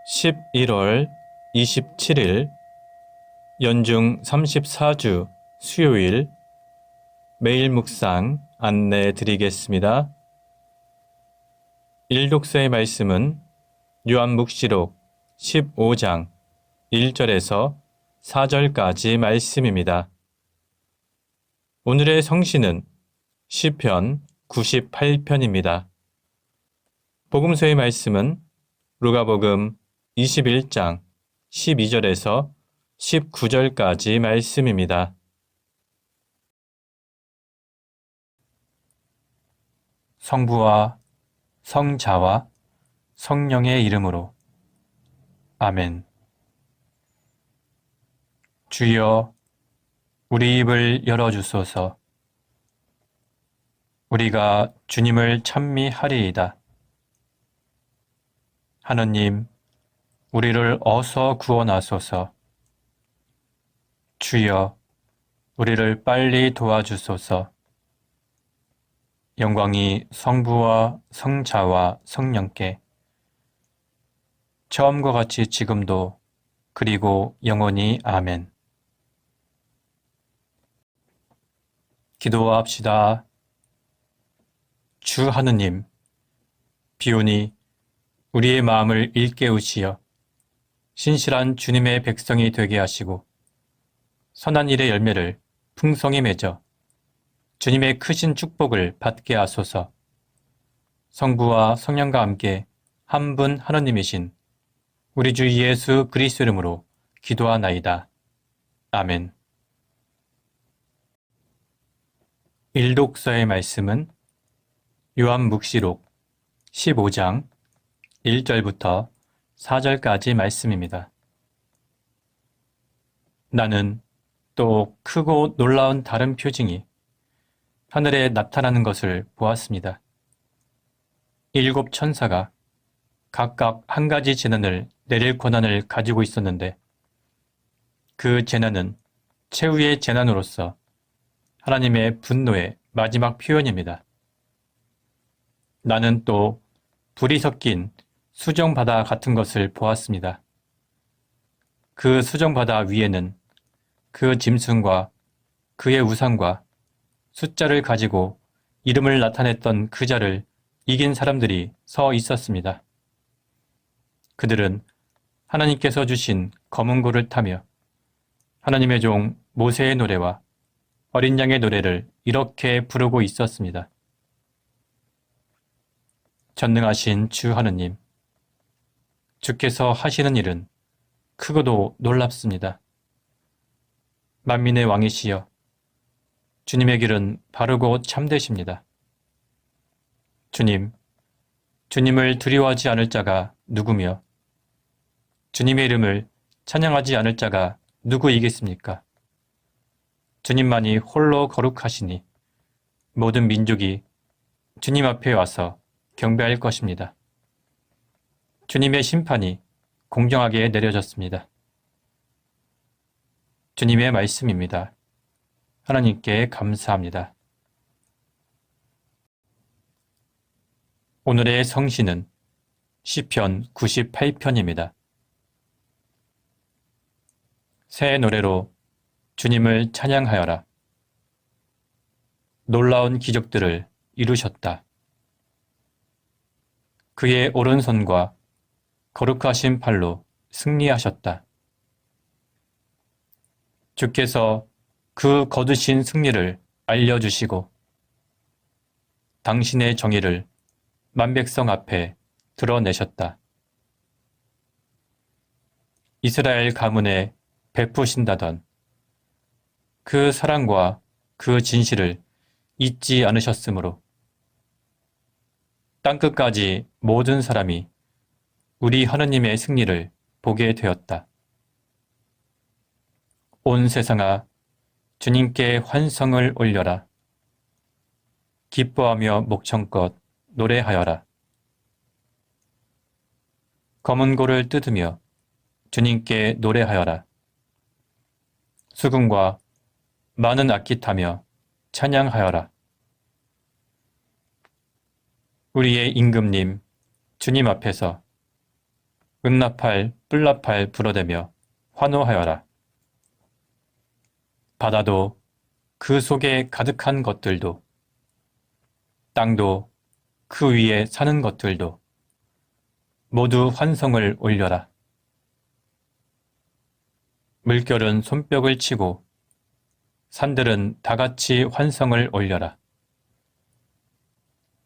11월 27일 연중 34주 수요일 매일 묵상 안내 드리겠습니다. 일독서의 말씀은 요한묵시록 15장 1절에서 4절까지 말씀입니다. 오늘의 성시는 시편 98편입니다. 복음서의 말씀은 루가복음 21장 12절에서 19절까지 말씀입니다. 성부와 성자와 성령의 이름으로 아멘. 주여, 우리 입을 열어주소서. 우리가 주님을 찬미하리이다. 하느님, 우리를 어서 구원하소서. 주여, 우리를 빨리 도와주소서. 영광이 성부와 성자와 성령께 처음과 같이 지금도 그리고 영원히 아멘. 기도합시다. 주 하느님, 비오니 우리의 마음을 일깨우시어 신실한 주님의 백성이 되게 하시고 선한 일의 열매를 풍성히 맺어 주님의 크신 축복을 받게 하소서. 성부와 성령과 함께 한 분 하느님이신 우리 주 예수 그리스도 이름으로 기도하나이다. 아멘. 일독서의 말씀은 요한묵시록 15장 1절부터 4절까지 말씀입니다. 나는 또 크고 놀라운 다른 표징이 하늘에 나타나는 것을 보았습니다. 7 천사가 각각 한 가지 재난을 내릴 권한을 가지고 있었는데 그 재난은 최후의 재난으로서 하나님의 분노의 마지막 표현입니다. 나는 또 불이 섞인 수정바다 같은 것을 보았습니다. 그 수정바다 위에는 그 짐승과 그의 우상과 숫자를 가지고 이름을 나타냈던 그 자를 이긴 사람들이 서 있었습니다. 그들은 하나님께서 주신 검은 고를 타며 하나님의 종 모세의 노래와 어린 양의 노래를 이렇게 부르고 있었습니다. 전능하신 주 하느님, 주께서 하시는 일은 크고도 놀랍습니다. 만민의 왕이시여, 주님의 길은 바르고 참되십니다. 주님, 주님을 두려워하지 않을 자가 누구며 주님의 이름을 찬양하지 않을 자가 누구이겠습니까? 주님만이 홀로 거룩하시니 모든 민족이 주님 앞에 와서 경배할 것입니다. 주님의 심판이 공정하게 내려졌습니다. 주님의 말씀입니다. 하나님께 감사합니다. 오늘의 성시는 시편 98편입니다. 새 노래로 주님을 찬양하여라. 놀라운 기적들을 이루셨다. 그의 오른손과 거룩하신 팔로 승리하셨다. 주께서 그 거두신 승리를 알려주시고 당신의 정의를 만백성 앞에 드러내셨다. 이스라엘 가문에 베푸신다던 그 사랑과 그 진실을 잊지 않으셨으므로 땅끝까지 모든 사람이 우리 하느님의 승리를 보게 되었다. 온 세상아, 주님께 환성을 올려라. 기뻐하며 목청껏 노래하여라. 검은 고를 뜯으며 주님께 노래하여라. 수금과 많은 악기 타며 찬양하여라. 우리의 임금님, 주님 앞에서 응나팔, 뿔나팔 불어대며 환호하여라. 바다도 그 속에 가득한 것들도, 땅도 그 위에 사는 것들도 모두 환성을 올려라. 물결은 손뼉을 치고 산들은 다같이 환성을 올려라.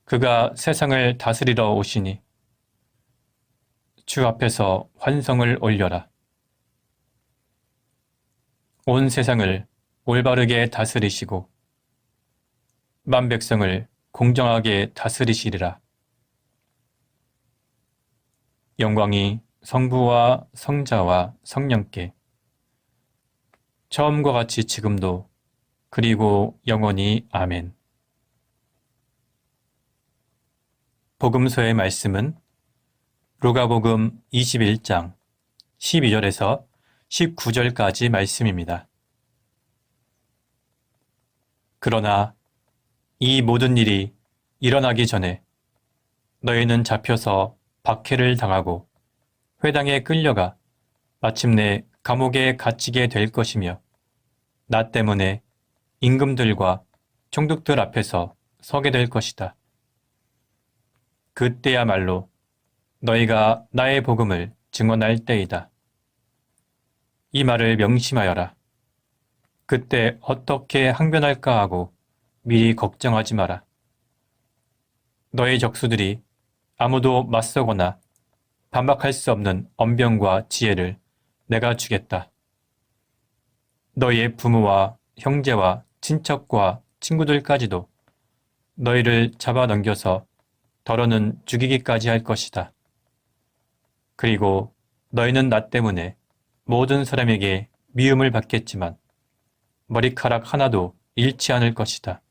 그가 세상을 다스리러 오시니 주 앞에서 환성을 올려라. 온 세상을 올바르게 다스리시고 만백성을 공정하게 다스리시리라. 영광이 성부와 성자와 성령께 처음과 같이 지금도 그리고 영원히 아멘. 복음서의 말씀은 루가복음 21장 12절에서 19절까지 말씀입니다. 그러나 이 모든 일이 일어나기 전에 너희는 잡혀서 박해를 당하고 회당에 끌려가 마침내 감옥에 갇히게 될 것이며 나 때문에 임금들과 총독들 앞에서 서게 될 것이다. 그때야말로 너희가 나의 복음을 증언할 때이다. 이 말을 명심하여라. 그때 어떻게 항변할까 하고 미리 걱정하지 마라. 너희 적수들이 아무도 맞서거나 반박할 수 없는 언변과 지혜를 내가 주겠다. 너희의 부모와 형제와 친척과 친구들까지도 너희를 잡아넘겨서 더러는 죽이기까지 할 것이다. 그리고 너희는 나 때문에 모든 사람에게 미움을 받겠지만 머리카락 하나도 잃지 않을 것이다.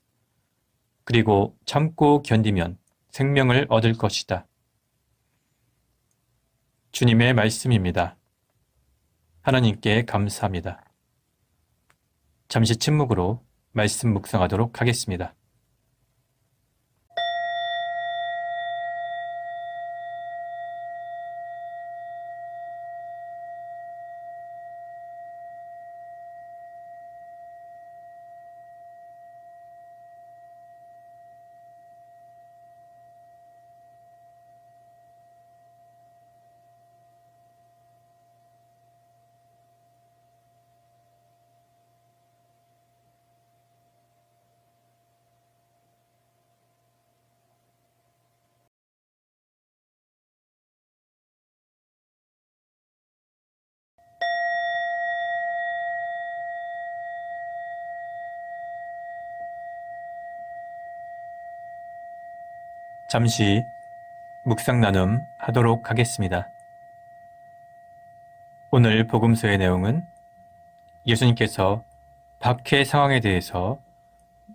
그리고 참고 견디면 생명을 얻을 것이다. 주님의 말씀입니다. 하나님께 감사합니다. 잠시 침묵으로 말씀 묵상하도록 하겠습니다. 잠시 묵상 나눔 하도록 하겠습니다. 오늘 복음서의 내용은 예수님께서 박해 상황에 대해서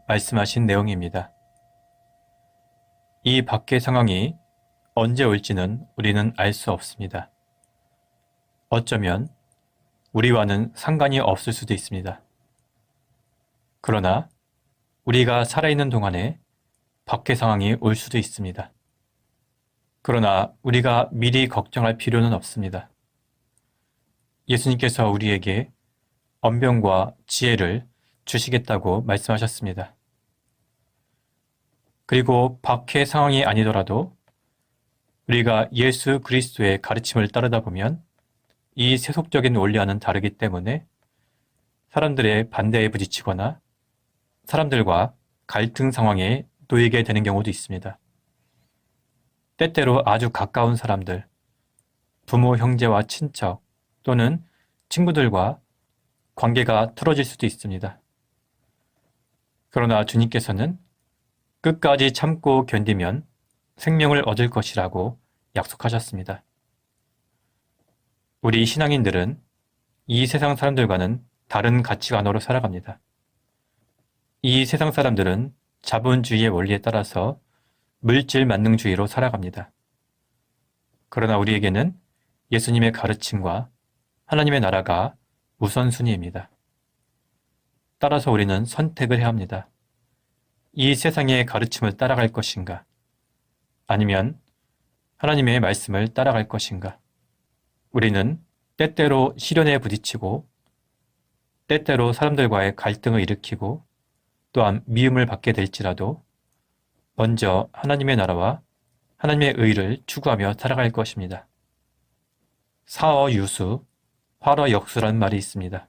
말씀하신 내용입니다. 이 박해 상황이 언제 올지는 우리는 알 수 없습니다. 어쩌면 우리와는 상관이 없을 수도 있습니다. 그러나 우리가 살아있는 동안에 박해 상황이 올 수도 있습니다. 그러나 우리가 미리 걱정할 필요는 없습니다. 예수님께서 우리에게 언변과 지혜를 주시겠다고 말씀하셨습니다. 그리고 박해 상황이 아니더라도 우리가 예수 그리스도의 가르침을 따르다 보면 이 세속적인 원리와는 다르기 때문에 사람들의 반대에 부딪히거나 사람들과 갈등 상황에 놓이게 되는 경우도 있습니다. 때때로 아주 가까운 사람들, 부모, 형제와 친척 또는 친구들과 관계가 틀어질 수도 있습니다. 그러나 주님께서는 끝까지 참고 견디면 생명을 얻을 것이라고 약속하셨습니다. 우리 신앙인들은 이 세상 사람들과는 다른 가치관으로 살아갑니다. 이 세상 사람들은 자본주의의 원리에 따라서 물질 만능주의로 살아갑니다. 그러나 우리에게는 예수님의 가르침과 하나님의 나라가 우선순위입니다. 따라서 우리는 선택을 해야 합니다. 이 세상의 가르침을 따라갈 것인가? 아니면 하나님의 말씀을 따라갈 것인가? 우리는 때때로 시련에 부딪히고 때때로 사람들과의 갈등을 일으키고 또한 미움을 받게 될지라도 먼저 하나님의 나라와 하나님의 의를 추구하며 살아갈 것입니다. 사어유수, 활어역수라는 말이 있습니다.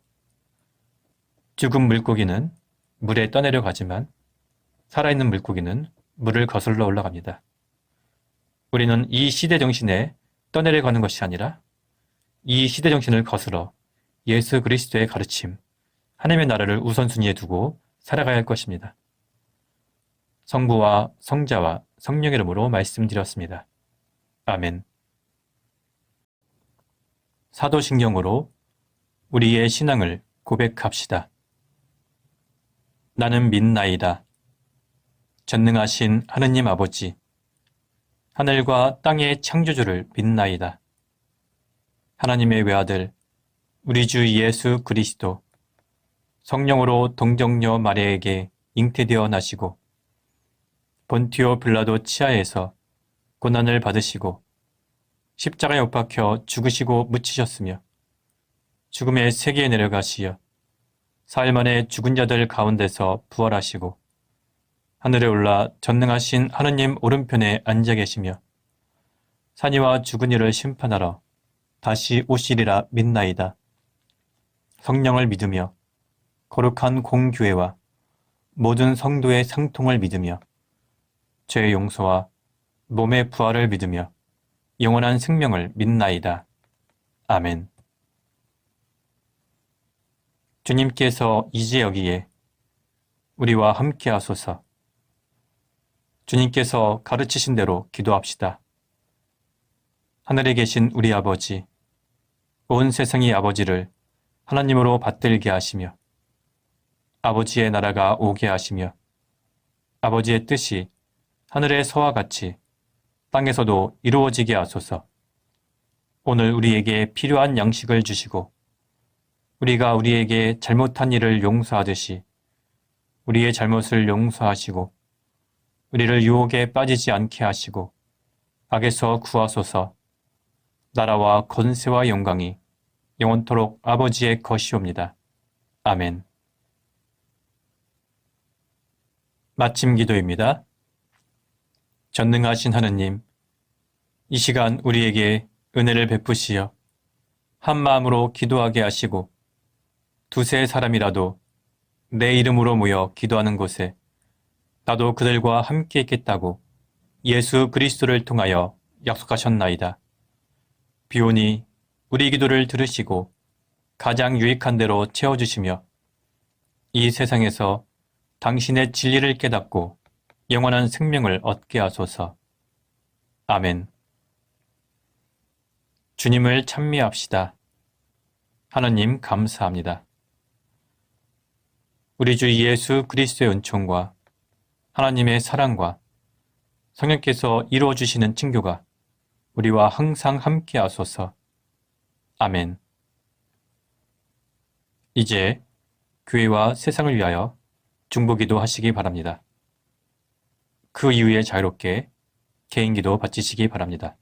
죽은 물고기는 물에 떠내려 가지만 살아있는 물고기는 물을 거슬러 올라갑니다. 우리는 이 시대 정신에 떠내려 가는 것이 아니라 이 시대 정신을 거슬러 예수 그리스도의 가르침, 하나님의 나라를 우선순위에 두고 살아가야 할 것입니다. 성부와 성자와 성령의 이름으로 말씀드렸습니다. 아멘. 사도신경으로 우리의 신앙을 고백합시다. 나는 믿나이다. 전능하신 하느님 아버지, 하늘과 땅의 창조주를 믿나이다. 하나님의 외아들, 우리 주 예수 그리스도, 성령으로 동정녀 마리아에게 잉태되어 나시고 본티오 빌라도 치하에서 고난을 받으시고 십자가에 못 박혀 죽으시고 묻히셨으며 죽음의 세계에 내려가시어 사흘 만에 죽은 자들 가운데서 부활하시고 하늘에 올라 전능하신 하느님 오른편에 앉아 계시며 산이와 죽은 이를 심판하러 다시 오시리라 믿나이다. 성령을 믿으며 거룩한 공교회와 모든 성도의 상통을 믿으며 죄의 용서와 몸의 부활을 믿으며 영원한 생명을 믿나이다. 아멘. 주님께서 이제 여기에 우리와 함께 하소서. 주님께서 가르치신 대로 기도합시다. 하늘에 계신 우리 아버지, 온 세상의 아버지를 하나님으로 받들게 하시며 아버지의 나라가 오게 하시며 아버지의 뜻이 하늘에서와 같이 땅에서도 이루어지게 하소서. 오늘 우리에게 필요한 양식을 주시고 우리가 우리에게 잘못한 일을 용서하듯이 우리의 잘못을 용서하시고 우리를 유혹에 빠지지 않게 하시고 악에서 구하소서. 나라와 권세와 영광이 영원토록 아버지의 것이옵니다. 아멘. 마침 기도입니다. 전능하신 하느님, 이 시간 우리에게 은혜를 베푸시어 한 마음으로 기도하게 하시고 두세 사람이라도 내 이름으로 모여 기도하는 곳에 나도 그들과 함께 있겠다고 예수 그리스도를 통하여 약속하셨나이다. 비오니 우리 기도를 들으시고 가장 유익한 대로 채워주시며 이 세상에서 당신의 진리를 깨닫고 영원한 생명을 얻게 하소서. 아멘. 주님을 찬미합시다. 하나님 감사합니다. 우리 주 예수 그리스도의 은총과 하나님의 사랑과 성령께서 이루어 주시는 친교가 우리와 항상 함께 하소서. 아멘. 이제 교회와 세상을 위하여 중보기도 하시기 바랍니다. 그 이후에 자유롭게 개인기도 바치시기 바랍니다.